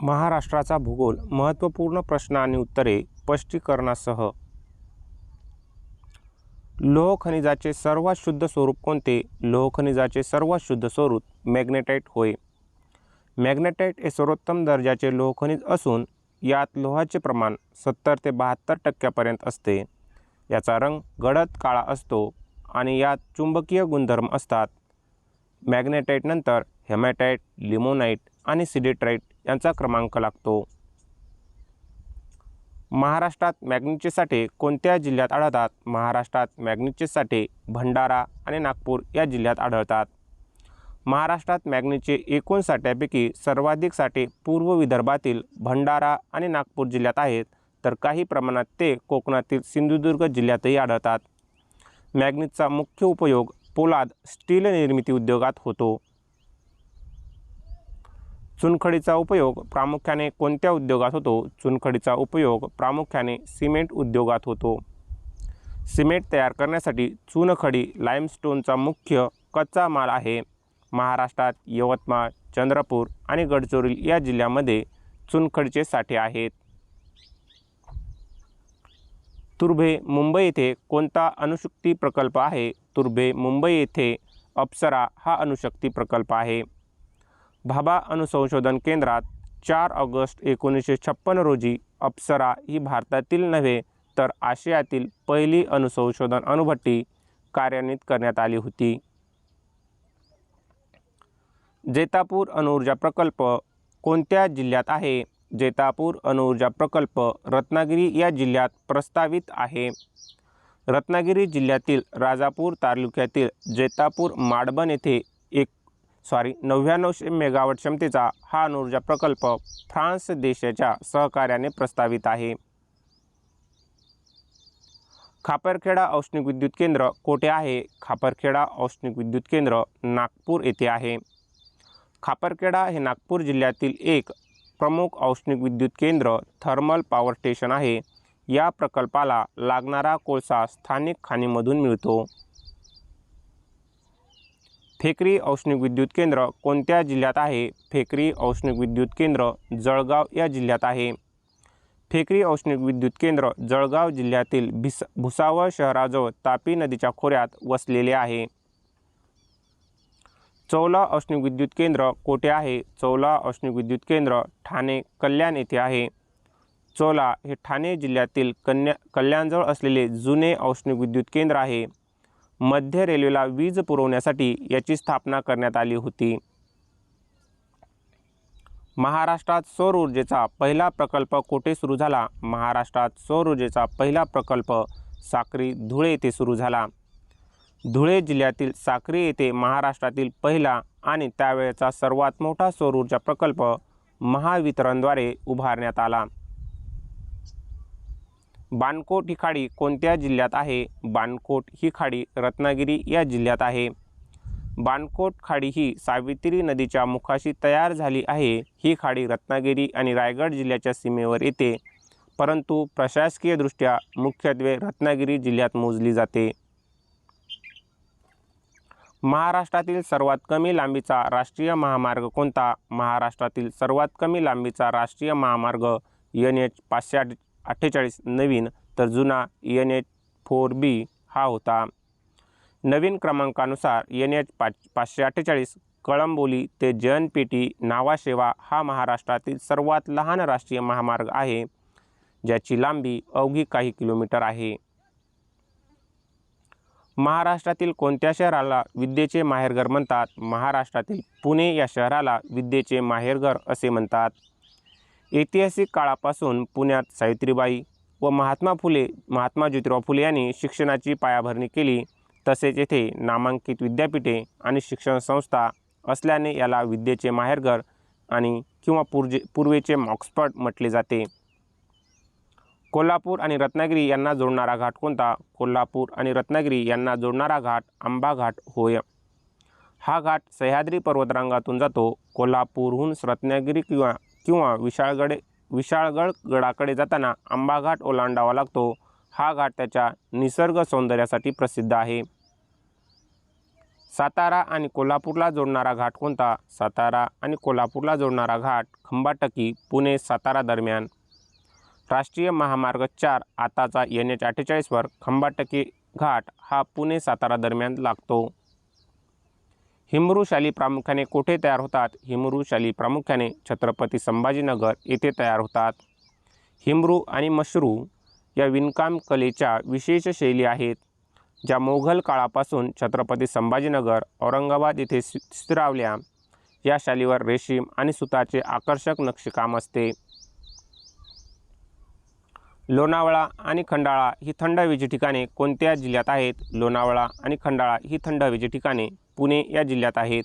महाराष्ट्राचा भूगोल महत्त्वपूर्ण प्रश्न आणि उत्तरे स्पष्टीकरणासह. लोह खनिजाचे सर्वात शुद्ध स्वरूप कोणते? लोह खनिजाचे सर्वात शुद्ध स्वरूप मॅग्नेटाइट होय. मॅग्नेटाइट हे सर्वोत्तम दर्जाचे लोह खनिज असून यात लोहाचे प्रमाण 70 ते 72% असते. याचा रंग गडद काळा असतो आणि यात चुंबकीय गुणधर्म असतात. मॅग्नेटाइट नंतर हेमॅटाइट, लिमोनाइट आणि सिडेट्राइट यांचा क्रमांक लागतो. महाराष्ट्रात मॅग्नीजचे साठे कोणत्या जिल्ह्यात आढळतात? महाराष्ट्रात मॅग्नीजचे साठे भंडारा आणि नागपूर या जिल्ह्यात आढळतात. महाराष्ट्रात मॅग्नीजचे एकूण साठ्यापैकी सर्वाधिक साठे पूर्व विदर्भातील भंडारा आणि नागपूर जिल्ह्यात आहेत, तर काही प्रमाणात ते कोकणातील सिंधुदुर्ग जिल्ह्यातही आढळतात. मॅग्नीजचा मुख्य उपयोग पोलाद, स्टील निर्मिती उद्योगात होतो. चुनखडीचा उपयोग प्रामुख्याने कोणत्या उद्योगात होतो? चुनखडीचा उपयोग प्रामुख्याने सिमेंट उद्योगात होतो. सिमेंट तयार करण्यासाठी चुनखडी लाईमस्टोनचा मुख्य कच्चा माल आहे. महाराष्ट्रात यवतमाळ, चंद्रपूर आणि गडचिरोली या जिल्ह्यांमध्ये चुनखडीचे साठे आहेत. तुर्भे, मुंबई येथे कोणता अणुशक्ती प्रकल्प आहे? तुर्भे, मुंबई येथे अप्सरा हा अणुशक्ती प्रकल्प आहे. भाभा अणुसंशोधन केंद्रात 4 ऑगस्ट 1956 रोजी अप्सरा ही भारतातील नव्हे तर आशियातील पहिली अणुसंशोधन अणुभट्टी कार्यान्वित करण्यात आली होती. जैतापूर अणुऊर्जा प्रकल्प कोणत्या जिल्ह्यात आहे? जैतापूर अणुऊर्जा प्रकल्प रत्नागिरी या जिल्ह्यात प्रस्तावित आहे. रत्नागिरी जिल्ह्यातील राजापूर तालुक्यातील जैतापूर माडबन येथे 9900 मेगावॉट क्षमतेचा हा अणुऊर्जा प्रकल्प फ्रान्स देशाच्या सहकार्याने प्रस्तावित आहे. खापरखेडा औष्णिक विद्युत केंद्र कोठे आहे? खापरखेडा औष्णिक विद्युत केंद्र नागपूर येथे आहे. खापरखेडा हे नागपूर जिल्ह्यातील एक प्रमुख औष्णिक विद्युत केंद्र थर्मल पॉवर स्टेशन आहे. या प्रकल्पाला लागणारा कोळसा स्थानिक खाणीमधून मिळतो. फेकरी औष्णिक विद्युत केंद्र कोणत्या जिल्ह्यात आहे? फेकरी औष्णिक विद्युत केंद्र जळगाव या जिल्ह्यात आहे. फेकरी औष्णिक विद्युत केंद्र जळगाव जिल्ह्यातील भुसावळ शहराजवळ तापी नदीच्या खोऱ्यात वसलेले आहे. चौला औष्णिक विद्युत केंद्र कोठे आहे? चौला औष्णिक विद्युत केंद्र ठाणे कल्याण येथे आहे. चौला हे ठाणे जिल्ह्यातील कल्याणजवळ असलेले जुने औष्णिक विद्युत केंद्र आहे. मध्य रेल्वेला वीज पुरवण्यासाठी याची स्थापना करण्यात आली होती. महाराष्ट्रात सौर ऊर्जेचा पहिला प्रकल्प कोठे सुरू झाला? महाराष्ट्रात सौर ऊर्जेचा पहिला प्रकल्प साक्री, धुळे येथे सुरू झाला. धुळे जिल्ह्यातील साक्री येथे महाराष्ट्रातील पहिला आणि त्यावेळेचा सर्वात मोठा सौर ऊर्जा प्रकल्प महावितरणद्वारे उभारण्यात आला. बाणकोट ही खाडी कोणत्या जिल्ह्यात आहे? बाणकोट ही खाडी रत्नागिरी या जिल्ह्यात आहे. बाणकोट खाडी ही सावित्री नदीच्या मुखाशी तयार झाली आहे. ही खाडी रत्नागिरी आणि रायगड जिल्ह्याच्या सीमेवर येते, परंतु प्रशासकीयदृष्ट्या मुख्यत्वे रत्नागिरी जिल्ह्यात मोजली जाते. महाराष्ट्रातील सर्वात कमी लांबीचा राष्ट्रीय महामार्ग कोणता? महाराष्ट्रातील सर्वात कमी लांबीचा राष्ट्रीय महामार्ग NH 548 नवीन तर जुना NH 4B हा होता. नवीन क्रमांकानुसार NH 548 कळंबोली ते जयनपेटी नावाशेवा हा महाराष्ट्रातील सर्वात लहान राष्ट्रीय महामार्ग आहे, ज्याची लांबी अवघी काही किलोमीटर आहे. महाराष्ट्रातील कोणत्या शहराला विद्येचे माहेरघर म्हणतात? महाराष्ट्रातील पुणे या शहराला विद्येचे माहेरघर असे म्हणतात. ऐतिहासिक काळापासून पुण्यात सावित्रीबाई व महात्मा ज्योतिराव फुले यांनी शिक्षणाची पायाभरणी केली. तसेच येथे नामांकित विद्यापीठे आणि शिक्षण संस्था असल्याने याला विद्येचे माहेरघर आणि किंवा पूर्वेचे ऑक्सफर्ड म्हटले जाते. कोल्हापूर आणि रत्नागिरी यांना जोडणारा घाट कोणता? कोल्हापूर आणि रत्नागिरी यांना जोडणारा घाट आंबा घाट होय. हा घाट सह्याद्री पर्वतरांगातून जातो. कोल्हापूरहून रत्नागिरी किंवा विशाळगड गडाकडे जाताना आंबा घाट ओलांडावा लागतो. हा घाट त्याच्या निसर्ग सौंदर्यासाठी प्रसिद्ध आहे. सातारा आणि कोल्हापूरला जोडणारा घाट कोणता? सातारा आणि कोल्हापूरला जोडणारा घाट खंबाटकी पुणे सातारा दरम्यान. राष्ट्रीय महामार्ग 4 आताचा NH-48 वर खंबाटकी घाट हा पुणे सातारा दरम्यान लागतो. हिमरू शाली प्रामुख्याने कोठे तयार होतात? हिमरू शाली प्रामुख्याने छत्रपती संभाजीनगर येथे तयार होतात. हिमरू आणि मशरू या विणकाम कलेच्या विशेष शैली आहेत, ज्या मोघल काळापासून छत्रपती संभाजीनगर, औरंगाबाद येथे स्थिरावल्या. या शालीवर रेशीम आणि सुताचे आकर्षक नक्षीकाम असते. लोणावळा आणि खंडाळा ही थंड हवेची ठिकाणे कोणत्या जिल्ह्यात आहेत? लोणावळा आणि खंडाळा ही थंड हवेची ठिकाणे पुणे या जिल्ह्यात आहेत.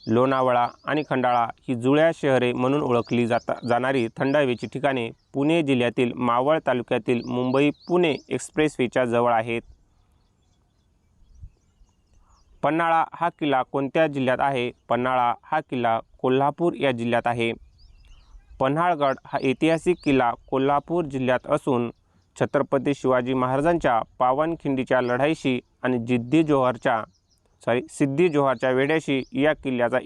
लोणावळा आणि खंडाळा ही जुळ्या शहरे म्हणून ओळखली जाणारी थंड हवेची ठिकाणे पुणे जिल्ह्यातील मावळ तालुक्यातील मुंबई पुणे एक्सप्रेसवेच्या जवळ आहेत. पन्हाळा हा किल्ला कोणत्या जिल्ह्यात आहे? पन्हाळा हा किल्ला कोल्हापूर या जिल्ह्यात आहे. पन्हाळगड हा ऐतिहासिक किल्ला कोल्हापूर जिल्ह्यात असून छत्रपती शिवाजी महाराजांच्या पावनखिंडीच्या लढाईशी आणि सिद्दी जोहरच्या वेढ्याशी या किल्ल्याचा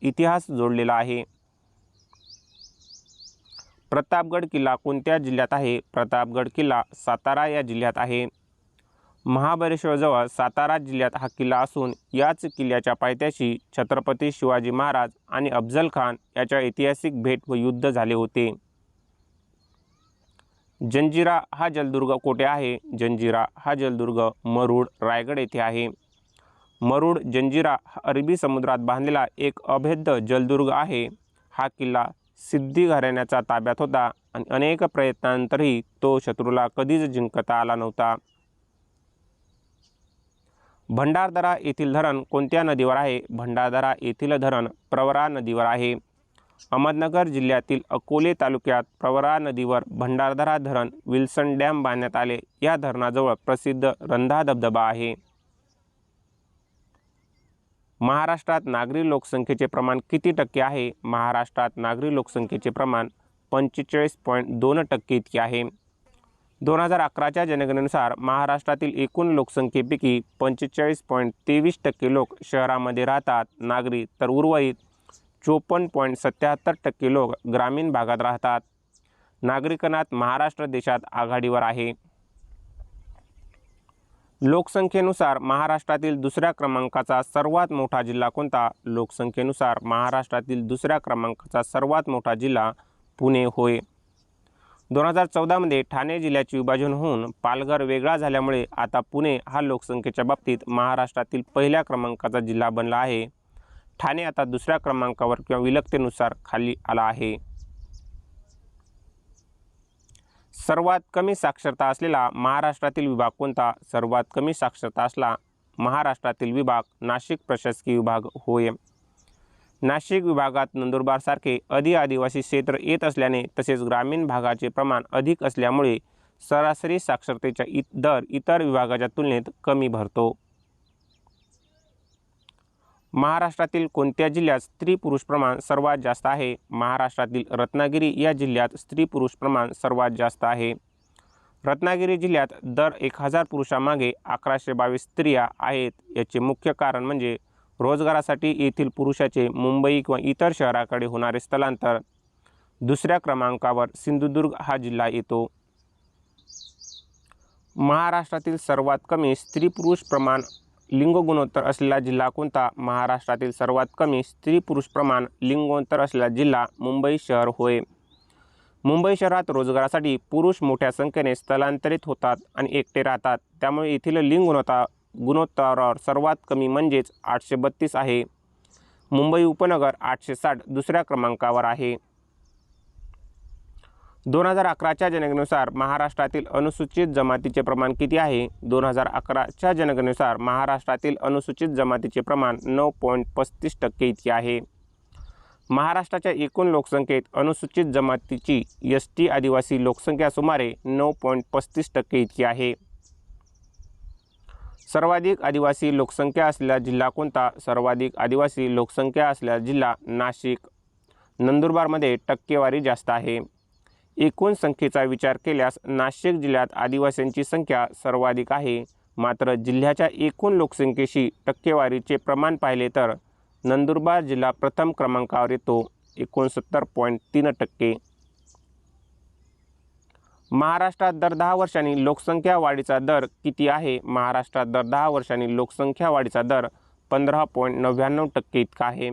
इतिहास जोडलेला आहे. प्रतापगड किल्ला कोणत्या जिल्ह्यात आहे? प्रतापगड किल्ला सातारा या जिल्ह्यात आहे. महाबळेश्वरजवळ सातारा जिल्ह्यात हा किल्ला असून याच किल्ल्याच्या पायथ्याशी छत्रपती शिवाजी महाराज आणि अफजल खान याच्या ऐतिहासिक भेट व युद्ध झाले होते. जंजिरा हा जलदुर्ग कोठे आहे? जंजिरा हा जलदुर्ग मरुड रायगड येथे आहे. मरुड जंजिरा हा अरबी समुद्रात बांधलेला एक अभेद्य जलदुर्ग आहे. हा किल्ला सिद्दी घराण्याच्या ताब्यात होता आणि अनेक प्रयत्नांनंतरही तो शत्रूला कधीच जिंकता आला नव्हता. भंडारदरा येथील धरण कोणत्या नदीवर आहे? भंडारदरा येथील धरण प्रवरा नदीवर आहे. अहमदनगर जिल्ह्यातील अकोले तालुक्यात प्रवरा नदीवर भंडारदरा धरण विल्सन डॅम बांधण्यात आले. या धरणाजवळ प्रसिद्ध रंधा धबधबा आहे. महाराष्ट्रात नागरी लोकसंख्येचे प्रमाण किती टक्के आहे? महाराष्ट्रात नागरी लोकसंख्येचे प्रमाण 45.2% इतके आहे. 2011च्या जनगणनेनुसार महाराष्ट्रातील एकूण लोकसंख्येपैकी 45.23% लोक शहरामध्ये राहतात नागरी, तर उर्वरित 54.77% लोक ग्रामीण भागात राहतात. नागरिकनात महाराष्ट्र देशात आघाडीवर आहे. लोकसंख्येनुसार महाराष्ट्रातील दुसऱ्या क्रमांकाचा सर्वात मोठा जिल्हा कोणता? लोकसंख्येनुसार महाराष्ट्रातील दुसऱ्या क्रमांकाचा सर्वात मोठा जिल्हा पुणे होय. 2014मध्ये ठाणे जिल्ह्याचे विभाजन होऊन पालघर वेगळा झाल्यामुळे आता पुणे हा लोकसंख्येच्या बाबतीत महाराष्ट्रातील पहिल्या क्रमांकाचा जिल्हा बनला आहे. ठाणे आता दुसऱ्या क्रमांकावर किंवा विलगतेनुसार खाली आला आहे. सर्वात कमी साक्षरता असलेला महाराष्ट्रातील विभाग कोणता? सर्वात कमी साक्षरता असला महाराष्ट्रातील विभाग नाशिक प्रशासकीय विभाग होय. नाशिक विभागात नंदुरबारसारखे आदिवासी क्षेत्र येत असल्याने तसेच ग्रामीण भागाचे प्रमाण अधिक असल्यामुळे सरासरी साक्षरतेचा दर इतर विभागाच्या तुलनेत कमी भरतो. महाराष्ट्रातील कोणत्या जिल्ह्यात स्त्री पुरुष प्रमाण सर्वात जास्त आहे? महाराष्ट्रातील रत्नागिरी या जिल्ह्यात स्त्री पुरुष प्रमाण सर्वात जास्त आहे. रत्नागिरी जिल्ह्यात दर 1000 पुरुषामागे 1122 स्त्रिया आहेत. याचे मुख्य कारण म्हणजे रोजगारासाठी येथील पुरुषाचे मुंबई किंवा इतर शहराकडे होणारे स्थलांतर. दुसऱ्या क्रमांकावर सिंधुदुर्ग हा जिल्हा येतो. महाराष्ट्रातील सर्वात कमी स्त्री पुरुष प्रमाण लिंग गुणोत्तर असलेला जिल्हा कोणता? महाराष्ट्रातील सर्वात कमी स्त्री पुरुष प्रमाण लिंगोत्तर असलेला जिल्हा मुंबई शहर होय. मुंबई शहरात रोजगारासाठी पुरुष मोठ्या संख्येने स्थलांतरित होतात आणि एकटे राहतात, त्यामुळे येथील लिंग गुणोत्तरावर सर्वात कमी म्हणजेच 832 आहे. मुंबई उपनगर 860 दुसऱ्या क्रमांकावर आहे. 2011च्या जनगणनेनुसार महाराष्ट्रातील अनुसूचित जमातीचे प्रमाण किती आहे? 2011च्या जनगणनेनुसार महाराष्ट्रातील अनुसूचित जमातीचे प्रमाण 9.35% इतके आहे. महाराष्ट्राच्या एकूण लोकसंख्येत अनुसूचित जमातीची ST आदिवासी लोकसंख्या सुमारे 9.35% इतकी आहे. सर्वाधिक आदिवासी लोकसंख्या असलेला जिल्हा कोणता? सर्वाधिक आदिवासी लोकसंख्या असलेला जिल्हा नाशिक. नंदुरबारमध्ये टक्केवारी जास्त आहे. एकूण संख्येचा विचार केल्यास नाशिक जिल्ह्यात आदिवासींची संख्या सर्वाधिक आहे. मात्र जिल्ह्याच्या एकूण लोकसंख्येशी टक्केवारीचे प्रमाण पाहिले तर नंदुरबार जिल्हा प्रथम क्रमांकावर येतो 69.3%. महाराष्ट्रात दर 10 वर्षांनी लोकसंख्या वाढीचा दर किती आहे? महाराष्ट्रात दर 10 वर्षांनी लोकसंख्या वाढीचा दर 15.99% इतका आहे.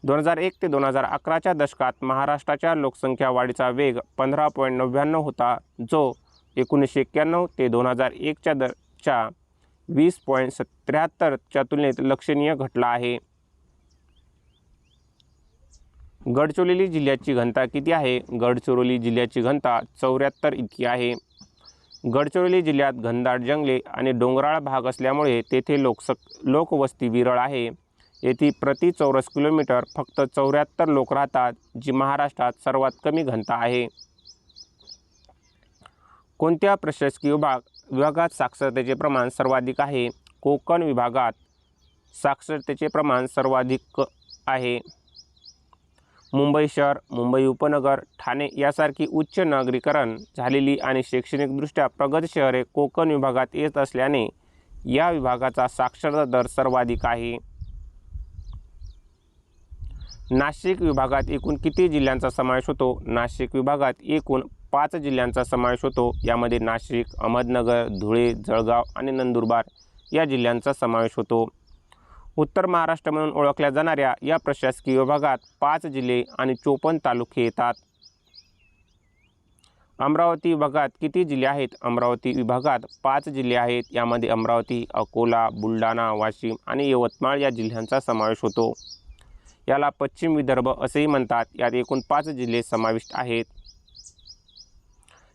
2001 ते 2011च्या दशकात महाराष्ट्राच्या लोकसंख्या वाढीचा वेग 15.99 होता, जो 1991 ते 2001च्या दरच्या 20.73च्या तुलनेत लक्षणीय घटला आहे. गडचिरोली जिल्ह्याची घनता किती आहे? गडचिरोली जिल्ह्याची घनता 74 इतकी आहे. गडचिरोली जिल्ह्यात घनदाट जंगले आणि डोंगराळ भाग असल्यामुळे तेथे लोकवस्ती विरळ आहे. येथे प्रति चौरस किलोमीटर फक्त 74 लोक राहतात, जी महाराष्ट्रात सर्वात कमी घनता आहे. कोणत्या प्रशासकीय विभागात साक्षरतेचे प्रमाण सर्वाधिक आहे? कोकण विभागात साक्षरतेचे प्रमाण सर्वाधिक आहे. मुंबई शहर, मुंबई उपनगर, ठाणे यासारखी उच्च नागरीकरण झालेली आणि शैक्षणिकदृष्ट्या प्रगत शहरे कोकण विभागात येत असल्याने या विभागाचा साक्षरता दर सर्वाधिक आहे. नाशिक विभागात एकूण किती जिल्ह्यांचा समावेश होतो? नाशिक विभागात एकूण 5 जिल्ह्यांचा समावेश होतो. यामध्ये नाशिक, अहमदनगर, धुळे, जळगाव आणि नंदुरबार या जिल्ह्यांचा समावेश होतो. उत्तर महाराष्ट्र म्हणून ओळखल्या जाणाऱ्या या प्रशासकीय विभागात 5 जिल्हे आणि 54 तालुके येतात. अमरावती विभागात किती जिल्हे आहेत? अमरावती विभागात 5 जिल्हे आहेत. यामध्ये अमरावती, अकोला, बुलढाणा, वाशिम आणि यवतमाळ या जिल्ह्यांचा समावेश होतो. याला पश्चिम विदर्भ असेही म्हणतात. यात एकूण 5 जिल्हे समाविष्ट आहेत.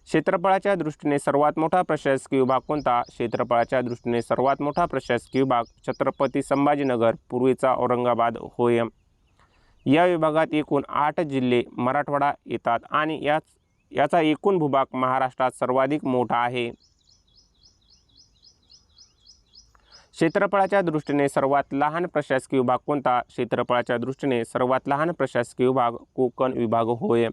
क्षेत्रफळाच्या दृष्टीने सर्वात मोठा प्रशासकीय विभाग कोणता? क्षेत्रफळाच्या दृष्टीने सर्वात मोठा प्रशासकीय विभाग छत्रपती संभाजीनगर, पूर्वीचा औरंगाबाद होय. या विभागात एकूण 8 जिल्हे मराठवाडा येतात आणि याचा एकूण भूभाग महाराष्ट्रात सर्वाधिक मोठा आहे. क्षेत्रफळाच्या दृष्टीने सर्वात लहान प्रशासकीय विभाग कोणता? क्षेत्रफळाच्या दृष्टीने सर्वात लहान प्रशासकीय विभाग कोकण विभाग होय.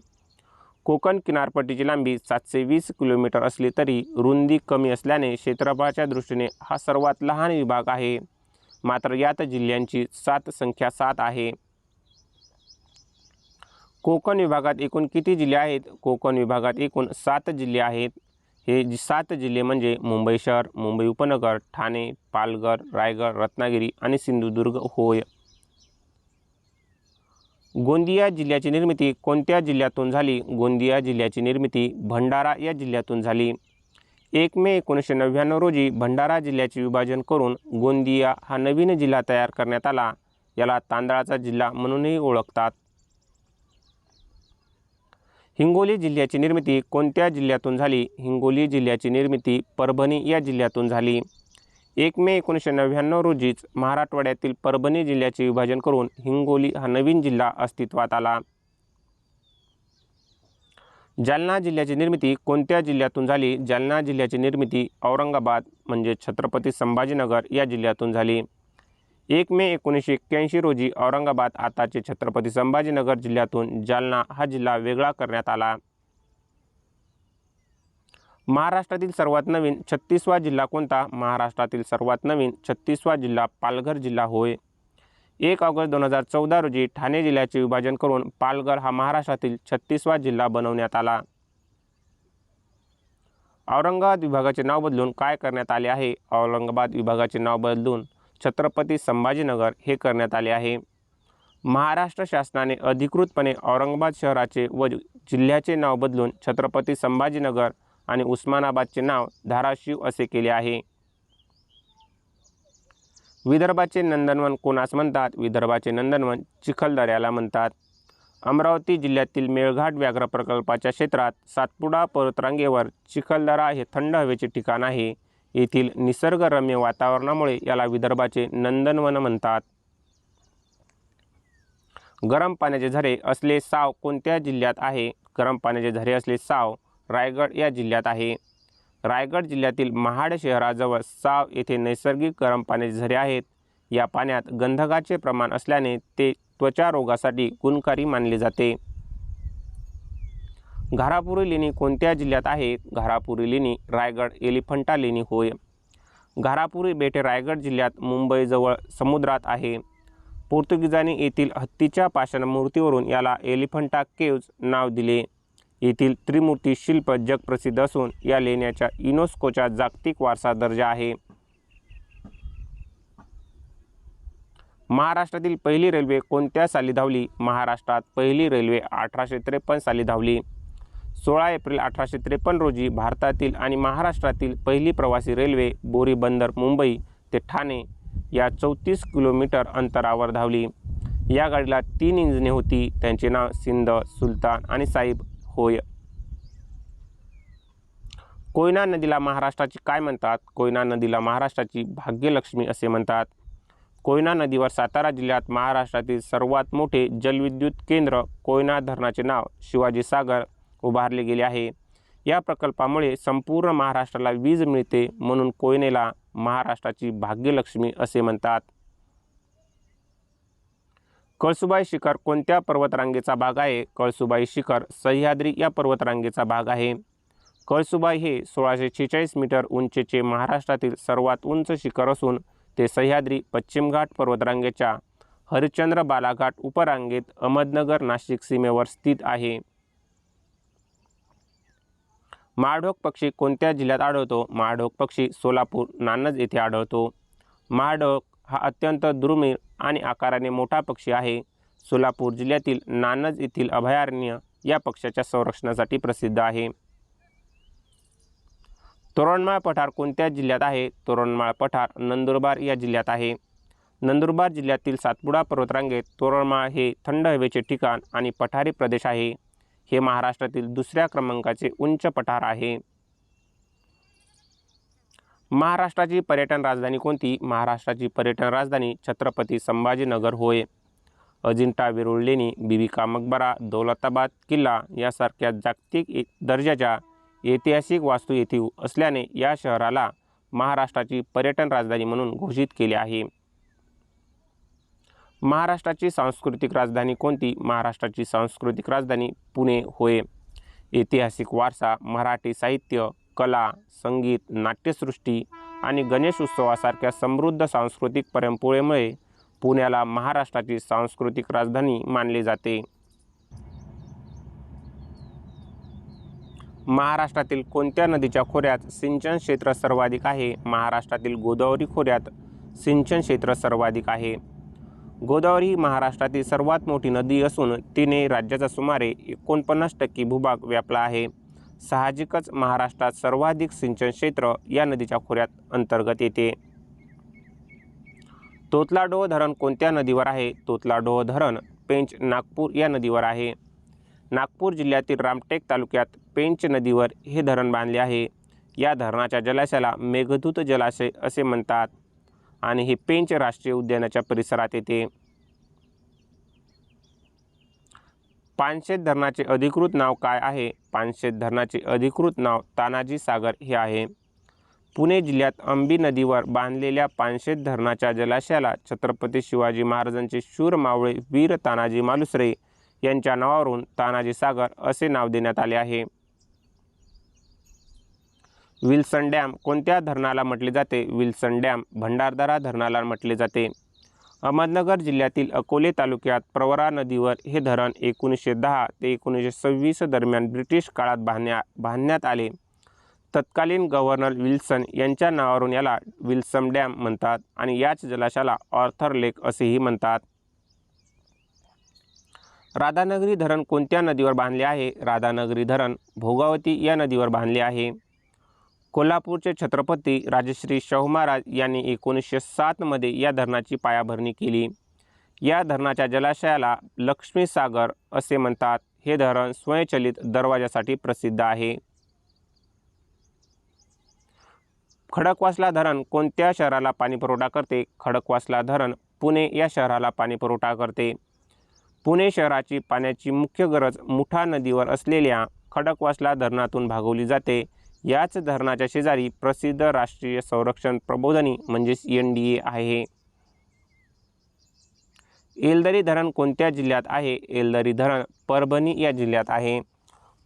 कोकण किनारपट्टीची लांबी 720 किलोमीटर असली तरी रुंदी कमी असल्याने क्षेत्रफळाच्या दृष्टीने हा सर्वात लहान विभाग आहे. मात्र यात जिल्ह्यांची संख्या 7 आहे. कोकण विभागात एकूण किती जिल्हे आहेत? कोकण विभागात एकूण 7 जिल्हे आहेत. हे 7 जिल्हे म्हणजे मुंबई शहर, मुंबई उपनगर, ठाणे, पालघर, रायगड, रत्नागिरी आणि सिंधुदुर्ग होय. गोंदिया जिल्ह्याची निर्मिती कोणत्या जिल्ह्यातून झाली? गोंदिया जिल्ह्याची निर्मिती भंडारा या जिल्ह्यातून झाली. 1 मे 1999 रोजी भंडारा जिल्ह्याचे विभाजन करून गोंदिया हा नवीन जिल्हा तयार करण्यात आला. याला तांदळाचा जिल्हा म्हणूनही ओळखतात. हिंगोली जिल्ह्याची निर्मिती कोणत्या जिल्ह्यातून झाली? हिंगोली जिल्ह्याची निर्मिती परभणी या जिल्ह्यातून झाली. 1 मे 1999 रोजीच मराठवाड्यातील परभणी जिल्ह्याचे विभाजन करून हिंगोली हा नवीन जिल्हा अस्तित्वात आला. जालना जिल्ह्याची निर्मिती कोणत्या जिल्ह्यातून झाली? जालना जिल्ह्याची निर्मिती औरंगाबाद म्हणजे छत्रपती संभाजीनगर या जिल्ह्यातून झाली. 1 मे 1981 रोजी औरंगाबाद आताचे छत्रपती संभाजीनगर जिल्ह्यातून जालना हा जिल्हा वेगळा करण्यात आला. महाराष्ट्रातील सर्वात नवीन 36वा जिल्हा कोणता? महाराष्ट्रातील सर्वात नवीन 36वा जिल्हा पालघर जिल्हा होय. 1 ऑगस्ट 2014 रोजी ठाणे जिल्ह्याचे विभाजन करून पालघर हा महाराष्ट्रातील 36वा जिल्हा बनवण्यात आला. औरंगाबाद विभागाचे नाव बदलून काय करण्यात आले आहे? औरंगाबाद विभागाचे नाव बदलून छत्रपती संभाजीनगर हे करण्यात आले आहे. महाराष्ट्र शासनाने अधिकृतपणे औरंगाबाद शहराचे व जिल्ह्याचे नाव बदलून छत्रपती संभाजीनगर आणि उस्मानाबादचे नाव धाराशिव असे केले आहे. विदर्भाचे नंदनवन कोणास म्हणतात? विदर्भाचे नंदनवन चिखलदऱ्याला म्हणतात. अमरावती जिल्ह्यातील मेळघाट व्याघ्र प्रकल्पाच्या क्षेत्रात सातपुडा पर्वतरांगेवर चिखलदरा हे थंड हवेचे ठिकाण आहे. येथील निसर्गरम्य वातावरणामुळे याला विदर्भाचे नंदनवन म्हणतात. गरम पाण्याचे झरे असले साव कोणत्या जिल्ह्यात आहे? गरम पाण्याचे झरे असले साव रायगड या जिल्ह्यात आहे. रायगड जिल्ह्यातील महाड शहराजवळ साव येथे नैसर्गिक गरम पाण्याचे झरे आहेत. या पाण्यात गंधकाचे प्रमाण असल्याने ते त्वचा रोगासाठी गुणकारी मानले जाते. घारापुरी लेणी कोणत्या जिल्ह्यात आहे? घारापुरी लेणी रायगड एलिफंटा लेणी होय. घारापुरी बेट रायगड जिल्ह्यात मुंबईजवळ समुद्रात आहे. पोर्तुगीजांनी येथील हत्तीच्या पाषाण मूर्तीवरून याला एलिफंटा केव्ज नाव दिले. येथील त्रिमूर्ती शिल्प जगप्रसिद्ध असून या लेण्याच्या युनेस्कोच्या जागतिक वारसा दर्जा आहे. महाराष्ट्रातील पहिली रेल्वे कोणत्या साली धावली? महाराष्ट्रात पहिली रेल्वे 1853 साली धावली. 16 एप्रिल 1853 रोजी भारतातील आणि महाराष्ट्रातील पहिली प्रवासी रेल्वे बोरी बंदर मुंबई ते ठाणे या 34 किलोमीटर अंतरावर धावली. या गाडीला 3 इंजिने होती. त्यांचे नाव सिंध, सुलतान आणि साहिब होय. कोयना नदीला महाराष्ट्राची काय म्हणतात? कोयना नदीला महाराष्ट्राची भाग्यलक्ष्मी असे म्हणतात. कोयना नदीवर सातारा जिल्ह्यात महाराष्ट्रातील सर्वात मोठे जलविद्युत केंद्र कोयना धरणाचे नाव शिवाजी सागर उभारले गेले आहे. या प्रकल्पामुळे संपूर्ण महाराष्ट्राला वीज मिळते, म्हणून कोयनेला महाराष्ट्राची भाग्यलक्ष्मी असे म्हणतात. कळसुबाई शिखर कोणत्या पर्वतरांगेचा भाग आहे? कळसुबाई शिखर सह्याद्री या पर्वतरांगेचा भाग आहे. कळसुबाई हे 1646 मीटर उंचीचे महाराष्ट्रातील सर्वात उंच शिखर असून ते सह्याद्री पश्चिम घाट पर्वतरांगेच्या हरिश्चंद्र बालाघाट उपरांगेत अहमदनगर नाशिक सीमेवर स्थित आहे. महाढोक पक्षी कोणत्या जिल्ह्यात आढळतो? महाढोक पक्षी सोलापूर, नान्नज येथे आढळतो. महाढोक हा अत्यंत दुर्मिळ आणि आकाराने मोठा पक्षी आहे. सोलापूर जिल्ह्यातील नान्नज येथील अभयारण्य या पक्ष्याच्या संरक्षणासाठी प्रसिद्ध आहे. तोरणमाळ पठार कोणत्या जिल्ह्यात आहे? तोरणमाळ पठार नंदुरबार या जिल्ह्यात आहे. नंदुरबार जिल्ह्यातील सातपुडा पर्वतरांगेत तोरणमाळ हे थंड हवेचे ठिकाण आणि पठारी प्रदेश आहे. हे महाराष्ट्रातील दुसऱ्या क्रमांकाचे उंच पठार आहे. महाराष्ट्राची पर्यटन राजधानी कोणती? महाराष्ट्राची पर्यटन राजधानी छत्रपती संभाजीनगर होय. अजिंठा वेरूळ लेणी, बीबी का मकबरा, दौलताबाद किल्ला यासारख्या जागतिक दर्जाच्या ऐतिहासिक वास्तू येथे असल्याने या शहराला महाराष्ट्राची पर्यटन राजधानी म्हणून घोषित केले आहे. महाराष्ट्राची सांस्कृतिक राजधानी कोणती? महाराष्ट्राची सांस्कृतिक राजधानी पुणे होय. ऐतिहासिक वारसा, मराठी साहित्य, कला, संगीत, नाट्यसृष्टी आणि गणेश उत्सवासारख्या समृद्ध सांस्कृतिक परंपरेमुळे पुण्याला महाराष्ट्राची सांस्कृतिक राजधानी मानले जाते. महाराष्ट्रातील कोणत्या नदीच्या खोऱ्यात सिंचन क्षेत्र सर्वाधिक आहे? महाराष्ट्रातील गोदावरी खोऱ्यात सिंचन क्षेत्र सर्वाधिक आहे. गोदावरी ही महाराष्ट्रातील सर्वात मोठी नदी असून तिने राज्याचा सुमारे 49% भूभाग व्यापला आहे. साहजिकच महाराष्ट्रात सर्वाधिक सिंचन क्षेत्र या नदीच्या खोऱ्यात अंतर्गत येते. तोतलाडोह धरण कोणत्या नदीवर आहे? तोतलाडोह धरण पेंच नागपूर या नदीवर आहे. नागपूर जिल्ह्यातील रामटेक तालुक्यात पेंच नदीवर हे धरण बांधले आहे. या धरणाच्या जलाशयाला मेघदूत जलाशय असे म्हणतात आणि हे पेंच राष्ट्रीय उद्यानाच्या परिसरात येते. पानशेत धरणाचे अधिकृत नाव काय आहे? पानशेत धरणाचे अधिकृत नाव तानाजी सागर हे आहे. पुणे जिल्ह्यात अंबी नदीवर बांधलेल्या पानशेत धरणाच्या जलाशयाला छत्रपती शिवाजी महाराजांचे शूर मावळे वीर तानाजी मालुसरे यांच्या नावावरून तानाजी सागर असे नाव देण्यात आले आहे. विल्सन डॅम कोणत्या धरणाला म्हटले जाते? विल्सन डॅम भंडारदरा धरणाला म्हटले जाते. अहमदनगर जिल्ह्यातील अकोले तालुक्यात प्रवरा नदीवर हे धरण 1910 ते 1926 दरम्यान ब्रिटिश काळात बांधण्यात आले. तत्कालीन गव्हर्नर विल्सन यांच्या नावावरून याला विल्सन डॅम म्हणतात आणि याच जलाशयाला ऑर्थर लेक असेही म्हणतात. राधानगरी धरण कोणत्या नदीवर बांधले आहे? राधानगरी धरण भोगावती या नदीवर बांधले आहे. कोल्हापूरचे छत्रपती राजश्री शाहू महाराज यांनी 1907 मध्ये या धरणाची पायाभरणी केली. या धरणाच्या जलाशयाला लक्ष्मी सागर असे म्हणतात. हे धरण स्वयंचलित दरवाजासाठी प्रसिद्ध आहे. खडकवासला धरण कोणत्या शहराला पाणीपुरवठा करते? खडकवासला धरण पुणे या शहराला पाणीपुरवठा करते. पुणे शहराची पाण्याची मुख्य गरज मुठा नदीवर असलेल्या खडकवासला धरणातून भागवली जाते. याच धरणाच्या शेजारी प्रसिद्ध राष्ट्रीय संरक्षण प्रबोधिनी म्हणजेच NDA आहे. येलदरी धरण कोणत्या जिल्ह्यात आहे? येलदरी धरण परभणी या जिल्ह्यात आहे.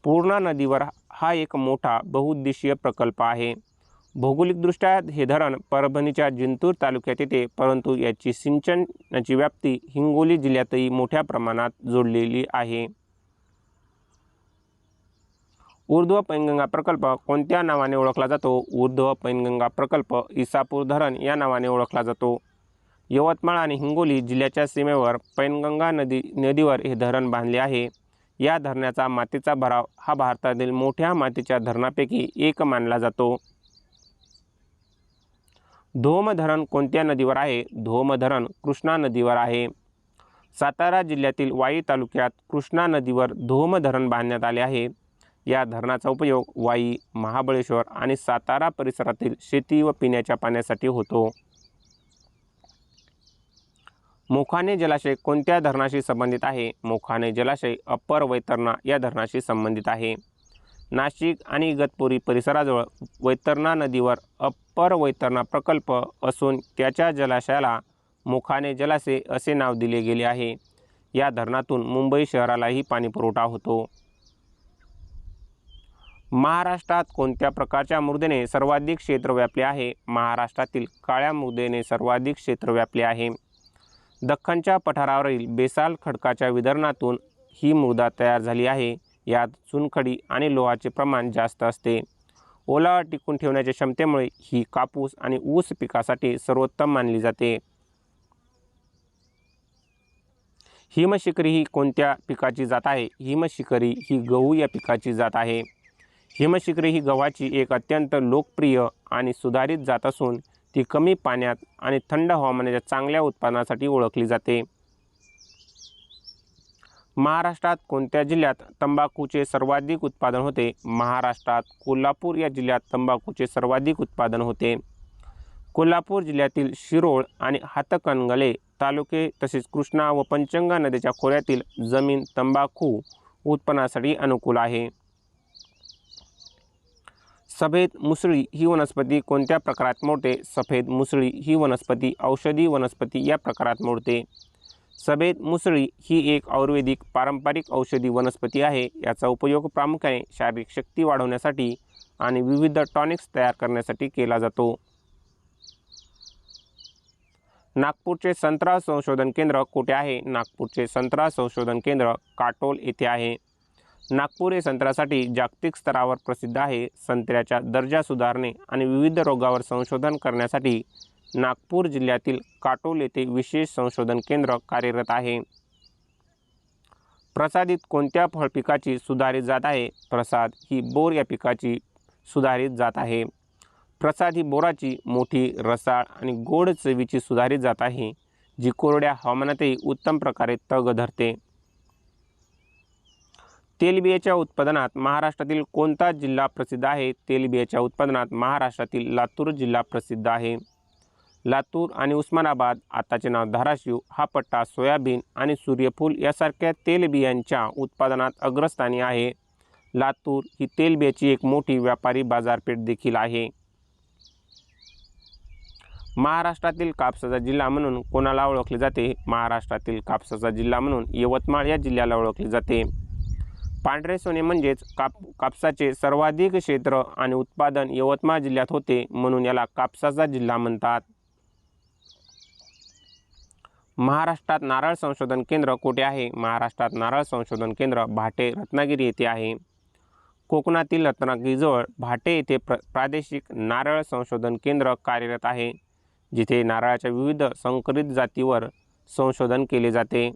पूर्णा नदीवर हा एक मोठा बहुउद्देशीय प्रकल्प आहे. भौगोलिकदृष्ट्या हे धरण परभणीच्या जिंतूर तालुक्यात येते, परंतु याची सिंचनाची व्याप्ती हिंगोली जिल्ह्यातही मोठ्या प्रमाणात जोडलेली आहे। ऊर्ध्व पैनगंगा प्रकल्प कोणत्या नावाने ओळखला जातो? ऊर्ध्व पैनगंगा प्रकल्प इसापूर धरण या नावाने ओळखला जातो। यवतमाळ आणि हिंगोली जिल्ह्याच्या सीमेवर पैनगंगा नदीवर हे धरण बांधले आहे। या धरणाचा मातीचा भराव हा भारतातील मोठ्या मातीच्या धरणापैकी एक मानला जातो। धोम धरण कोणत्या नदीवर आहे? धोम धरण कृष्णा नदीवर आहे। सातारा जिल्ह्यातील वाई तालुक्यात कृष्णा नदीवर धोम धरण बांधण्यात आले आहे। या धरणाचा उपयोग वाई, महाबळेश्वर आणि सातारा परिसरातील शेती व पिण्याच्या पाण्यासाठी होतो। मोखाणे जलाशय कोणत्या धरणाशी संबंधित आहे? मोखाणे जलाशय अप्पर वैतरणा या धरणाशी संबंधित आहे। नाशिक आणि इगतपुरी परिसराजवळ वैतरणा नदीवर अप्पर वैतरणा प्रकल्प असून त्याच्या जलाशयाला मोखाणे जलाशय असे नाव दिले गेले आहे। या धरणातून मुंबई शहरालाही पाणीपुरवठा होतो। महाराष्ट्रात कोणत्या प्रकारच्या मृदेने सर्वाधिक क्षेत्र व्यापले आहे? महाराष्ट्रातील काळ्या मृदेने सर्वाधिक क्षेत्र व्यापले आहे। दख्खनच्या पठारावरील बेसाल्ट खडकाच्या विदर्णातून ही मृदा तयार झाली आहे। यात चुनखडी आणि लोहाचे प्रमाण जास्त असते। ओलावा टिकून ठेवण्याच्या क्षमतेमुळे ही कापूस आणि ऊस पिकासाठी सर्वोत्तम मानली जाते। हिमशिखरी ही कोणत्या पिकाची जात आहे? हिमशिखरी ही गहू या पिकाची जात आहे। हिमशिखरी ही गव्हाची एक अत्यंत लोकप्रिय आणि सुधारित जात असून ती कमी पाण्यात आणि थंड हवामानाच्या चांगल्या उत्पादनासाठी ओळखली जाते। महाराष्ट्रात कोणत्या जिल्ह्यात तंबाखूचे सर्वाधिक उत्पादन होते? महाराष्ट्रात कोल्हापूर या जिल्ह्यात तंबाखूचे सर्वाधिक उत्पादन होते। कोल्हापूर जिल्ह्यातील शिरोळ आणि हातकणंगले तालुके तसेच कृष्णा व पंचगंगा नदीच्या खोऱ्यातील जमीन तंबाखू उत्पन्नासाठी अनुकूल आहे। सफेद मुसळी ही वनस्पती कोणत्या प्रकारात मोडते? सफेद मुसळी ही वनस्पती औषधी वनस्पती या प्रकारात मोडते। सफेद मुसळी ही एक आयुर्वेदिक पारंपरिक औषधी वनस्पती आहे। याचा उपयोग प्रामुख्याने शारीरिक शक्ती वाढवण्यासाठी आणि विविध टॉनिक्स तयार करण्यासाठी केला जातो। नागपूरचे संत्रा संशोधन केंद्र कुठे आहे? नागपूरचे संत्रा संशोधन केंद्र काटोल येथे आहे। नागपूर हे संत्र्यासाठी जागतिक स्तरावर प्रसिद्ध आहे। संत्र्याचा दर्जा सुधारणे आणि विविध रोगावर संशोधन करण्यासाठी नागपूर जिल्ह्यातील काटोल येथे विशेष संशोधन केंद्र कार्यरत आहे। प्रसादित कोणत्या फळ पिकाची सुधारित जात आहे? प्रसाद ही बोर या पिकाची सुधारित जात आहे। प्रसाद ही बोराची मोठी, रसाळ आणि गोड चवीची सुधारित जात आहे, जी कोरड्या हवामानातही उत्तम प्रकारे तग धरते। तेलबियाच्या उत्पादनात महाराष्ट्रातील कोणता जिल्हा प्रसिद्ध आहे? तेलबियाच्या उत्पादनात महाराष्ट्रातील लातूर जिल्हा प्रसिद्ध आहे। लातूर आणि उस्मानाबाद, आताचे नाव धाराशिव, हा पट्टा सोयाबीन आणि सूर्यफूल यासारख्या तेलबियांच्या उत्पादनात अग्रस्थानी आहे। लातूर ही तेलबियाची एक मोठी व्यापारी बाजारपेठ देखील आहे। महाराष्ट्रातील कापसाचा जिल्हा म्हणून कोणाला ओळखले जाते? महाराष्ट्रातील कापसाचा जिल्हा म्हणून यवतमाळ या जिल्ह्याला ओळखले जाते। पांढरे सोने म्हणजेच कापसाचे सर्वाधिक क्षेत्र आणि उत्पादन यवतमाळ जिल्ह्यात होते, म्हणून याला कापसाचा जिल्हा म्हणतात। महाराष्ट्रात नारळ संशोधन केंद्र कुठे आहे? महाराष्ट्रात नारळ संशोधन केंद्र भाटे, रत्नागिरी येथे आहे। कोकणातील रत्नागिरीजवळ भाटे येथे प्रादेशिक नारळ संशोधन केंद्र कार्यरत आहे, जिथे नारळाच्या विविध संकरित जातीवर संशोधन केले जाते।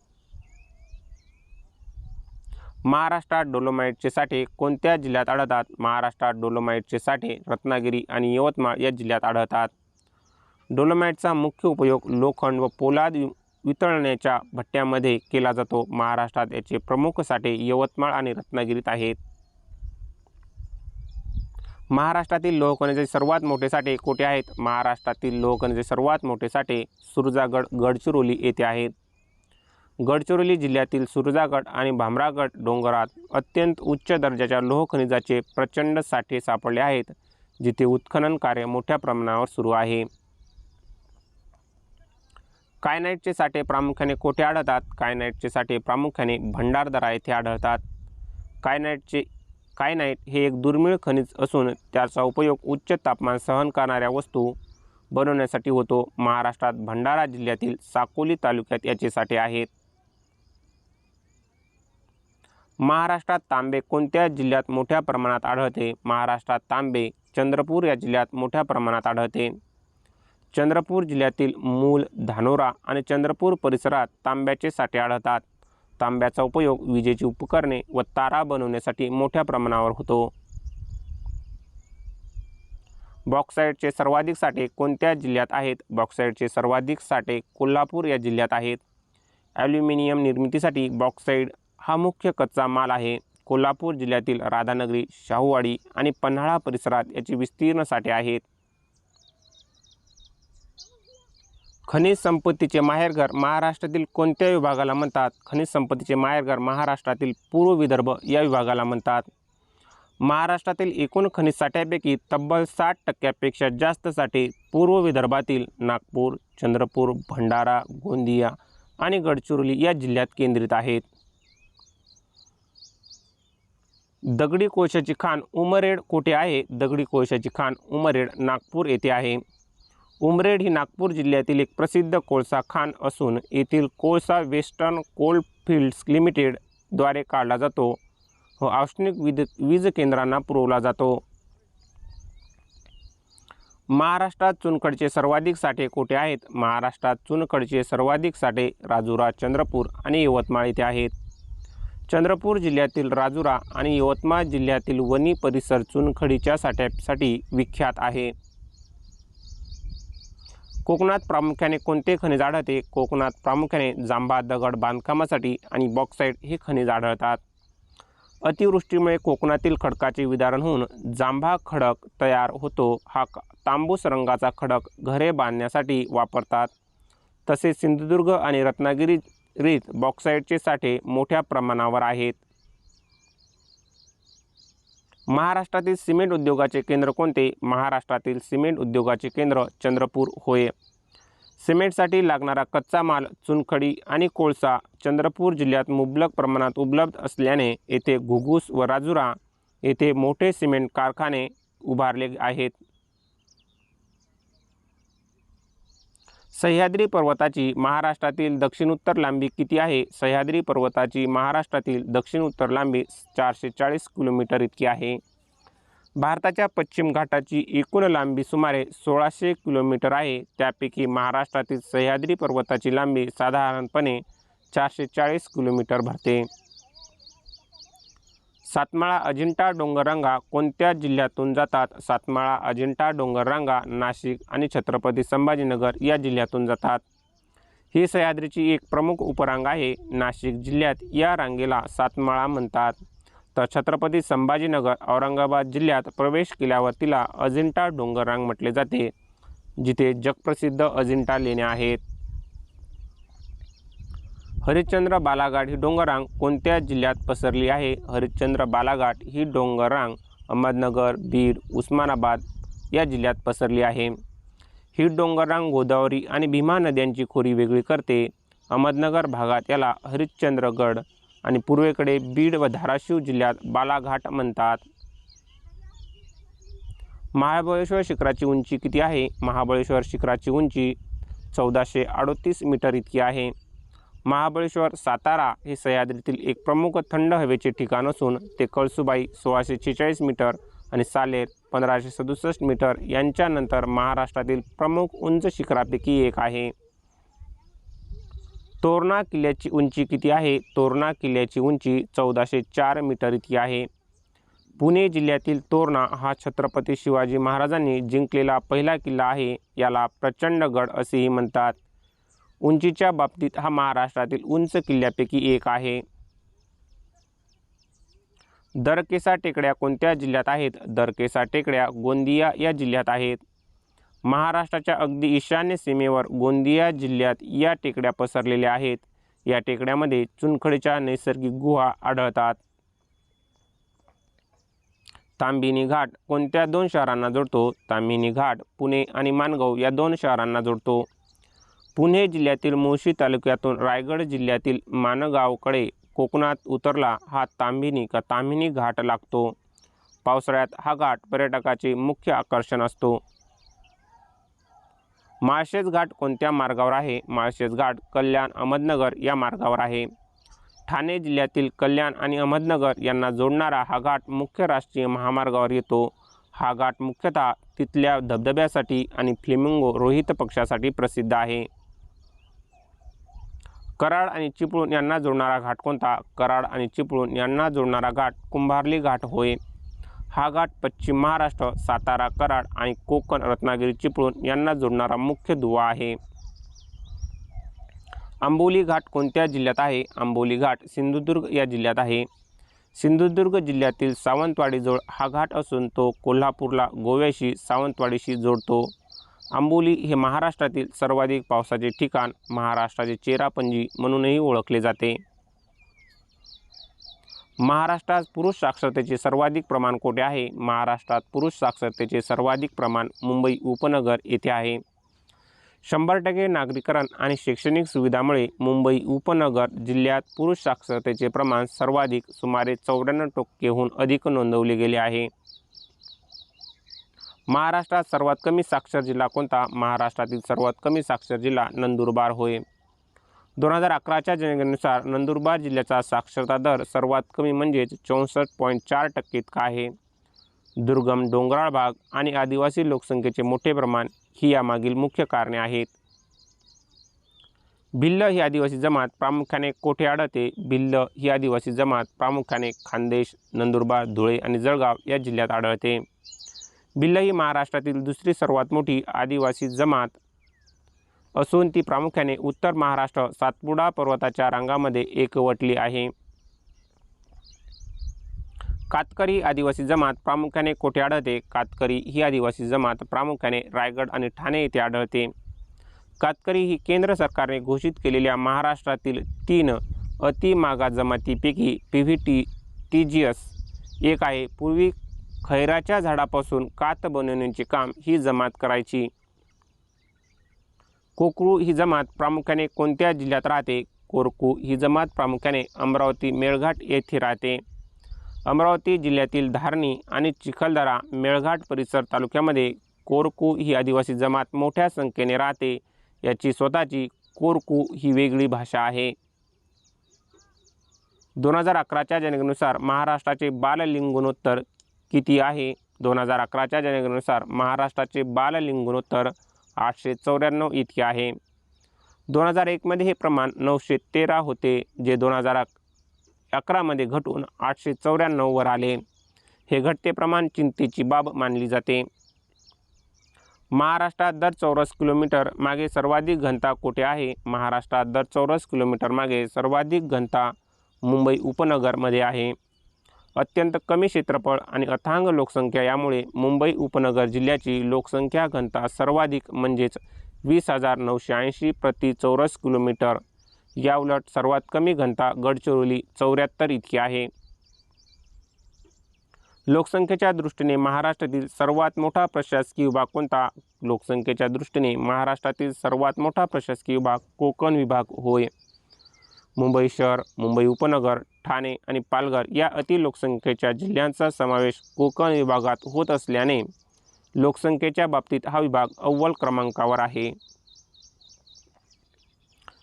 महाराष्ट्रात डोलोमाईटचे साठे कोणत्या जिल्ह्यात आढळतात? महाराष्ट्रात डोलोमाईटचे साठे रत्नागिरी आणि यवतमाळ या जिल्ह्यात आढळतात। डोलोमाईटचा मुख्य उपयोग लोखंड व पोलाद वितळण्याच्या भट्ट्यामध्ये केला जातो। महाराष्ट्रात याचे प्रमुख साठे यवतमाळ आणि रत्नागिरीत आहेत। महाराष्ट्रातील लोहखनिजे सर्वात मोठे साठे कोठे आहेत? महाराष्ट्रातील लोहखनिजे सर्वात मोठे साठे सुरजागड, गडचिरोली येथे आहेत। गडचिरोली जिल्ह्यातील सुरजागड आणि भामरागड डोंगरात अत्यंत उच्च दर्जाच्या लोहखनिजाचे प्रचंड साठे सापडले आहेत, जिथे उत्खनन कार्य मोठ्या प्रमाणावर सुरू आहे। कायनाइटचे साठे प्रामुख्याने कोठे आढळतात? कायनाइटचे साठे प्रामुख्याने भंडारदरा येथे आढळतात। कायनाइट हे एक दुर्मिळ खनिज असून त्याचा उपयोग उच्च तापमान सहन करणाऱ्या वस्तू बनवण्यासाठी होतो. महाराष्ट्रात भंडारा जिल्ह्यातील साकोली तालुक्यात याचे साठे आहेत. महाराष्ट्रात तांबे कोणत्या जिल्ह्यात मोठ्या प्रमाणात आढळते? महाराष्ट्रात तांबे चंद्रपूर या जिल्ह्यात मोठ्या प्रमाणात आढळते. चंद्रपूर जिल्ह्यातील मूल, धानोरा आणि चंद्रपूर परिसरात तांब्याचे साठे आढळतात. तांब्याचा उपयोग विजेची उपकरणे व तारा बनवण्यासाठी मोठ्या प्रमाणावर होतो. बॉक्साईटचे सर्वाधिक साठे कोणत्या जिल्ह्यात आहेत? बॉक्साईटचे सर्वाधिक साठे कोल्हापूर या जिल्ह्यात आहेत. ॲल्युमिनियम निर्मितीसाठी बॉक्साईट हा मुख्य कच्चा माल आहे. कोल्हापूर जिल्ह्यातील राधानगरी, शाहूवाडी आणि पन्हाळा परिसरात याचे विस्तीर्ण साठे आहेत. खनिज संपत्तीचे माहेरघर महाराष्ट्रातील कोणत्या विभागाला म्हणतात? खनिज संपत्तीचे माहेरघर महाराष्ट्रातील पूर्व विदर्भ या विभागाला म्हणतात. महाराष्ट्रातील एकूण खनिज साठ्यापैकी तब्बल 60% जास्त साठे पूर्व विदर्भातील नागपूर, चंद्रपूर, भंडारा, गोंदिया आणि गडचिरोली या जिल्ह्यात केंद्रित आहेत. दगडी कोळशाची खाण उमरेड कोठे आहे? दगडी कोळशाची खाण उमरेड नागपूर येथे आहे. उमरेड ही नागपूर जिल्ह्यातील एक प्रसिद्ध कोळसा खाण असून येथील कोळसा वेस्टर्न कोलफिल्ड्स लिमिटेड द्वारे काढला जातो व औष्णिक वीज केंद्रांना पुरवला जातो. महाराष्ट्रात चुनखडीचे सर्वाधिक साठे कोठे आहेत? महाराष्ट्रात चुनखडीचे सर्वाधिक साठे राजुरा, चंद्रपूर आणि यवतमाळ येथे आहेत. चंद्रपूर जिल्ह्यातील राजुरा आणि यवतमाळ जिल्ह्यातील वणी परिसर चुनखडीच्या साठ्यासाठी विख्यात आहे. कोकणात प्रामुख्याने कोणते खनिज आढळते? कोकणात प्रामुख्याने जांभा दगड बांधकामासाठी आणि बॉक्साईट हे खनिज आढळतात. अतिवृष्टीमुळे कोकणातील खडकाचे विदारण होऊन जांभा खडक तयार होतो. हा तांबूस रंगाचा खडक घरे बांधण्यासाठी वापरतात. तसेच सिंधुदुर्ग आणि रत्नागिरीत बॉक्साईटचे साठे मोठ्या प्रमाणावर आहेत. महाराष्ट्रातील सिमेंट उद्योगाचे केंद्र कोणते? महाराष्ट्रातील सिमेंट उद्योगाचे केंद्र चंद्रपूर होय. सिमेंटसाठी लागणारा कच्चा माल चुनखडी आणि कोळसा चंद्रपूर जिल्ह्यात मुबलक प्रमाणात उपलब्ध असल्याने येथे घुगुस व राजुरा येथे मोठे सिमेंट कारखाने उभारले आहेत. सह्याद्री पर्वताची महाराष्ट्रातील दक्षिणोत्तर लांबी किती आहे? सह्याद्री पर्वताची महाराष्ट्रातील दक्षिणोत्तर लांबी 440 किलोमीटर इतकी आहे. भारताच्या पश्चिम घाटाची एकूण लांबी सुमारे 1600 किलोमीटर आहे. त्यापैकी महाराष्ट्रातील सह्याद्री पर्वताची लांबी साधारणपणे 440 किलोमीटर भरते. सातमाळा अजिंठा डोंगररांगा कोणत्या जिल्ह्यातून जातात? सातमाळा अजिंठा डोंगररांगा नाशिक आणि छत्रपती संभाजीनगर या जिल्ह्यातून जातात. ही सह्याद्रीची एक प्रमुख उपरांग आहे. नाशिक जिल्ह्यात या रांगेला सातमाळा म्हणतात, तर छत्रपती संभाजीनगर औरंगाबाद जिल्ह्यात प्रवेश केल्यावर तिला अजिंठा डोंगररांग म्हटले जाते, जिथे जगप्रसिद्ध अजिंठा लेण्या आहेत. हरिश्चंद्र बालाघाट ही डोंगररांग कोणत्या जिल्ह्यात पसरली आहे? हरिश्चंद्र बालाघाट ही डोंगररांग अहमदनगर, बीड, उस्मानाबाद या जिल्ह्यात पसरली आहे. ही डोंगररांग गोदावरी आणि भीमा नद्यांची खोरी वेगळी करते. अहमदनगर भागात याला हरिश्चंद्रगड आणि पूर्वेकडे बीड व धाराशिव जिल्ह्यात बालाघाट म्हणतात. महाबळेश्वर शिखराची उंची किती आहे? महाबळेश्वर शिखराची उंची 1438 मीटर इतकी आहे. महाबळेश्वर सातारा हे सह्याद्रीतील एक प्रमुख थंड हवेचे ठिकाण असून ते कळसुबाई 1646 मीटर आणि सालेर 1567 मीटर यांच्यानंतर महाराष्ट्रातील प्रमुख उंच शिखरापैकी एक आहे. तोरणा किल्ल्याची उंची किती आहे? तोरणा किल्ल्याची उंची 1404 मीटर इतकी आहे. पुणे जिल्ह्यातील तोरणा हा छत्रपती शिवाजी महाराजांनी जिंकलेला पहिला किल्ला आहे. याला प्रचंडगड असेही म्हणतात. उंचीच्या बाबतीत हा महाराष्ट्रातील उंच किल्ल्यापैकी एक आहे. दरकेसा टेकड्या कोणत्या जिल्ह्यात आहेत? दरकेसा टेकड्या गोंदिया या जिल्ह्यात आहेत. महाराष्ट्राच्या अगदी ईशान्य सीमेवर गोंदिया जिल्ह्यात या टेकड्या पसरलेल्या आहेत. या टेकड्यामध्ये चुनखडीच्या नैसर्गिक गुहा आढळतात. ताम्हिणी घाट कोणत्या दोन शहरांना जोडतो? ताम्हिणी घाट पुणे आणि माणगाव या दोन शहरांना जोडतो. पुणे जिल्ह्यातील मुळशी तालुक्यातून रायगड जिल्ह्यातील माणगावकडे कोकणात उतरला हा ताम्हिणी घाट लागतो. पावसाळ्यात हा घाट पर्यटकाचे मुख्य आकर्षण असतो। माळशेज घाट कोणत्या मार्गावर आहे? माळशेज घाट कल्याण अहमदनगर या मार्गावर आहे। ठाणे जिल्ह्यातील कल्याण आणि अहमदनगर यांना जोडणारा हा घाट मुख्य राष्ट्रीय महामार्गावर येतो। हा घाट मुख्यतः तिथल्या धबधब्यासाठी आणि फ्लेमिंगो रोहित पक्ष्यासाठी प्रसिद्ध आहे। कराड आणि चिपळूण यांना जोडणारा घाट कोणता? कराड आणि चिपळूण यांना जोडणारा घाट कुंभार्ली घाट होय। हा घाट पश्चिम महाराष्ट्र, सातारा, कराड आणि कोकण, रत्नागिरी, चिपळूण यांना जोडणारा मुख्य दुवा आहे। आंबोली घाट कोणत्या जिल्ह्यात आहे? आंबोली घाट सिंधुदुर्ग या जिल्ह्यात आहे। सिंधुदुर्ग जिल्ह्यातील सावंतवाडीजवळ हा घाट असून तो कोल्हापूरला गोव्याशी सावंतवाडीशी जोडतो। आंबोली हे महाराष्ट्रातील सर्वाधिक पावसाचे ठिकाण, महाराष्ट्राचे चेरापुंजी म्हणूनही ओळखले जाते। महाराष्ट्रात पुरुष साक्षरतेचे सर्वाधिक प्रमाण कोठे आहे? महाराष्ट्रात पुरुष साक्षरतेचे सर्वाधिक प्रमाण मुंबई उपनगर येथे आहे। 100% नागरीकरण आणि शैक्षणिक सुविधामुळे मुंबई उपनगर जिल्ह्यात पुरुष साक्षरतेचे प्रमाण सर्वाधिक सुमारे 94%हून अधिक नोंदवले गेले आहे। महाराष्ट्रात सर्वात कमी साक्षर जिल्हा कोणता? महाराष्ट्रातील सर्वात कमी साक्षर जिल्हा नंदुरबार होय। 2011च्या जनगणनेनुसार नंदुरबार जिल्ह्याचा साक्षरता दर सर्वात कमी म्हणजेच 64.4% इतका आहे। दुर्गम डोंगराळ भाग आणि आदिवासी लोकसंख्येचे मोठे प्रमाण ही यामागील मुख्य कारणे आहेत। भिल्ल ही आदिवासी जमात प्रामुख्याने कोठे आढळते? भिल्ल ही आदिवासी जमात प्रामुख्याने खानदेश, नंदुरबार, धुळे आणि जळगाव या जिल्ह्यात आढळते। भिल्ल ही महाराष्ट्रातील दुसरी सर्वात मोठी आदिवासी जमात असून ती प्रामुख्याने उत्तर महाराष्ट्र सातपुडा पर्वताच्या रांगांमध्ये एकवटली आहे। कातकरी ही आदिवासी जमात प्रामुख्याने कोठे आढळते? कातकरी ही आदिवासी जमात प्रामुख्याने रायगड आणि ठाणे येथे आढळते। कातकरी ही केंद्र सरकारने घोषित केलेल्या महाराष्ट्रातील 3 अतिमागास जमातीपैकी PVTGS एक आहे। पूर्वी खैराच्या झाडापासून कात बनवण्याचे काम ही जमात करायची। कोकरू ही जमात प्रामुख्याने कोणत्या जिल्ह्यात राहते? कोरकू ही जमात प्रामुख्याने अमरावती, मेळघाट येथे राहते। अमरावती जिल्ह्यातील धारणी आणि चिखलदरा, मेळघाट परिसर तालुक्यामध्ये कोरकू ही आदिवासी जमात मोठ्या संख्येने राहते। याची स्वतःची कोरकू ही वेगळी भाषा आहे। 2011च्या जनगणनेनुसार महाराष्ट्राचे बाललिंग गुणोत्तर किती आहे? 2011च्या जनगणनेनुसार महाराष्ट्राचे बाललिंग गुणोत्तर 894 इतके आहे। 2001 मध्ये हे प्रमाण 913 होते, जे 2011 मध्ये घटून 894 वर आले। हे घटते प्रमाण चिंतेची बाब मानली जाते। महाराष्ट्रात दर चौरस किलोमीटर मागे सर्वाधिक घनता कोठे आहे? महाराष्ट्रात दर चौरस किलोमीटर मागे सर्वाधिक घनता मुंबई उपनगरमध्ये आहे। अत्यंत कमी क्षेत्रफळ आणि अथांग लोकसंख्या यामुळे मुंबई उपनगर जिल्ह्याची लोकसंख्या घनता सर्वाधिक म्हणजेच 20,980 प्रति चौरस किलोमीटर। याउलट सर्वात कमी घनता गडचिरोली 74 इतकी आहे। लोकसंख्येच्या दृष्टीने महाराष्ट्रातील सर्वात मोठा प्रशासकीय विभाग कोणता? लोकसंख्येच्या दृष्टीने महाराष्ट्रातील सर्वात मोठा प्रशासकीय विभाग कोकण विभाग होय। मुंबई शहर, मुंबई उपनगर, ठाणे आणि पालघर या अतिलोकसंख्येच्या जिल्ह्यांचा समावेश कोकण विभागात होत असल्याने लोकसंख्येच्या बाबतीत हा विभाग अव्वल क्रमांकावर आहे।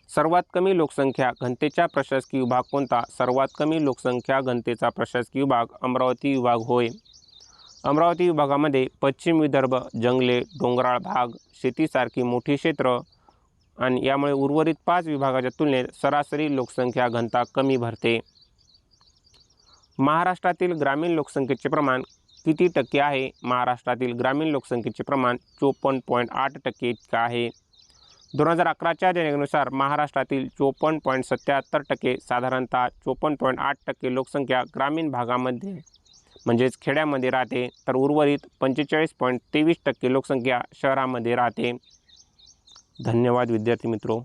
सर्वात कमी लोकसंख्या घनतेचा प्रशासकीय विभाग कोणता? सर्वात कमी लोकसंख्या घनतेचा प्रशासकीय विभाग अमरावती विभाग होय। अमरावती विभागामध्ये पश्चिम विदर्भ, जंगले, डोंगराळ भाग, शेतीसारखी मोठी क्षेत्र आणि यामुळे उर्वरित 5 विभागाच्या तुलनेत सरासरी लोकसंख्या घनता कमी भरते। महाराष्ट्रातील ग्रामीण लोकसंख्येचे प्रमाण किती टक्के आहे? महाराष्ट्रातील ग्रामीण लोकसंख्येचे प्रमाण 54.8% इतके आहे। 2011च्या जनगणनेनुसार महाराष्ट्रातील 54.77% साधारणतः 54.8% लोकसंख्या ग्रामीण भागामध्ये म्हणजेच खेड्यामध्ये राहते, तर उर्वरित 45.23% लोकसंख्या शहरामध्ये राहते। धन्यवाद विद्यार्थी मित्रों।